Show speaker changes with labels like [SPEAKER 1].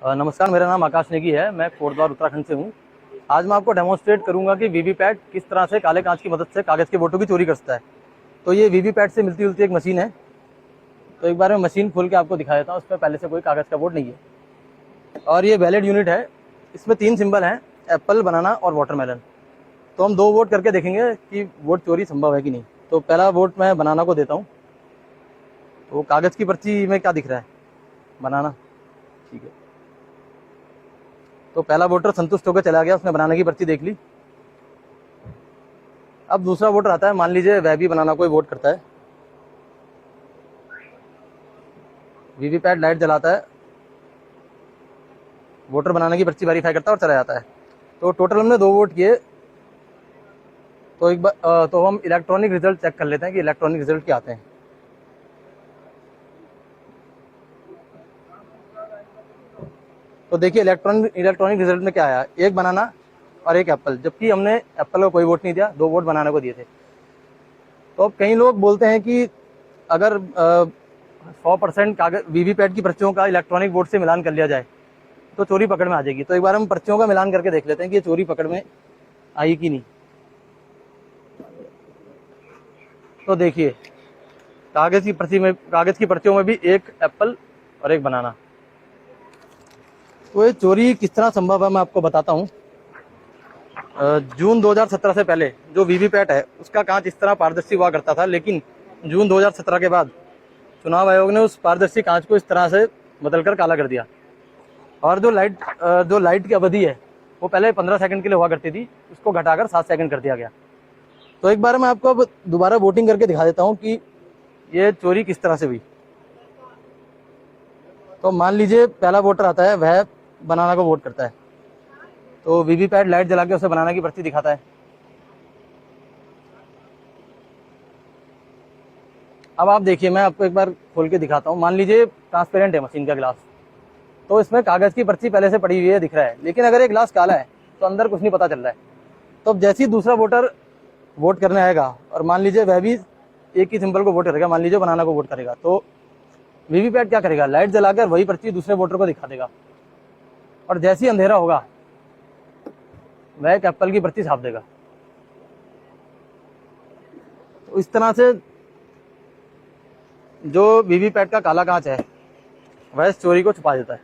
[SPEAKER 1] नमस्कार, मेरा नाम आकाश नेगी है। मैं कोटद्वार उत्तराखंड से हूँ। आज मैं आपको डेमोन्स्ट्रेट करूंगा कि वीवीपैट किस तरह से काले कांच की मदद से कागज़ के वोटों की चोरी कर सकता है। तो ये वीवीपैट से मिलती जुलती एक मशीन है। तो एक बार मैं मशीन खोल के आपको दिखा देता हूँ। उसमें पहले से कोई कागज़ का वोट नहीं है और ये वैलिड यूनिट है। इसमें 3 सिंबल हैं, एप्पल, बनाना और वाटरमेलन। तो हम 2 वोट करके देखेंगे कि वोट चोरी संभव है कि नहीं। तो पहला वोट मैं बनाना को देता हूँ। तो कागज़ की पर्ची में क्या दिख रहा है? बनाना। ठीक है, तो पहला वोटर संतुष्ट होकर चला गया, उसने बनाना की पर्ची देख ली। अब दूसरा वोटर आता है, मान लीजिए वह भी बनाना को ही वोट करता है। वीवीपैट लाइट जलाता है, वोटर बनाना की पर्ची वेरीफाई करता है और चला जाता है। तो टोटल हमने 2 वोट किए। तो एक बार तो हम इलेक्ट्रॉनिक रिजल्ट चेक कर लेते हैं कि इलेक्ट्रॉनिक रिजल्ट क्या आते हैं। तो देखिए इलेक्ट्रॉनिक रिजल्ट में क्या आया, 1 बनाना और 1 एप्पल, जबकि हमने एप्पल को कोई वोट नहीं दिया, 2 वोट बनाना को दिए थे। तो अब कई लोग बोलते हैं कि अगर 100% कागज वीवीपैट की पर्चियों का इलेक्ट्रॉनिक वोट से मिलान कर लिया जाए तो चोरी पकड़ में आ जाएगी। तो एक बार हम पर्चियों का मिलान करके देख लेते हैं कि ये चोरी पकड़ में आई कि नहीं। तो देखिए कागज की पर्चियों में भी 1 एप्पल और 1 बनाना। तो ये चोरी किस तरह संभव है मैं आपको बताता हूँ। जून 2017 से पहले जो वीवीपैट है उसका कांच इस तरह पारदर्शी हुआ करता था, लेकिन जून 2017 के बाद चुनाव आयोग ने उस पारदर्शी कांच को इस तरह से बदलकर काला कर दिया। और जो लाइट की अवधि है वो पहले 15 सेकंड के लिए हुआ करती थी, उसको घटाकर 7 सेकंड कर दिया गया। तो एक बार मैं आपको अब दोबारा वोटिंग करके दिखा देता हूँ कि ये चोरी किस तरह से हुई। तो मान लीजिए पहला वोटर आता है, वह बनाना को वोट करता है। तो वीवीपैट लाइट जला के उसे बनाना की पर्ची दिखाता है। अब आप देखिए, मैं आपको एक बार खोल के दिखाता हूँ। मान लीजिए ट्रांसपेरेंट है मशीन का ग्लास, तो इसमें कागज की पर्ची पहले से पड़ी हुई है, दिख रहा है। लेकिन अगर ये ग्लास काला है तो अंदर कुछ नहीं पता चल रहा है। तो अब जैसे ही दूसरा वोटर वोट करने आएगा और मान लीजिए वह भी एक ही सिंबल को वोट करेगा, मान लीजिए बनाना को वोट करेगा, तो वीवीपैट क्या करेगा, लाइट जलाकर वही पर्ची दूसरे वोटर को दिखा देगा और जैसे ही अंधेरा होगा वह एक एप्पल की पर्ची छाप देगा। तो इस तरह से जो वीवीपैट का काला कांच है वह इस चोरी को छुपा देता है।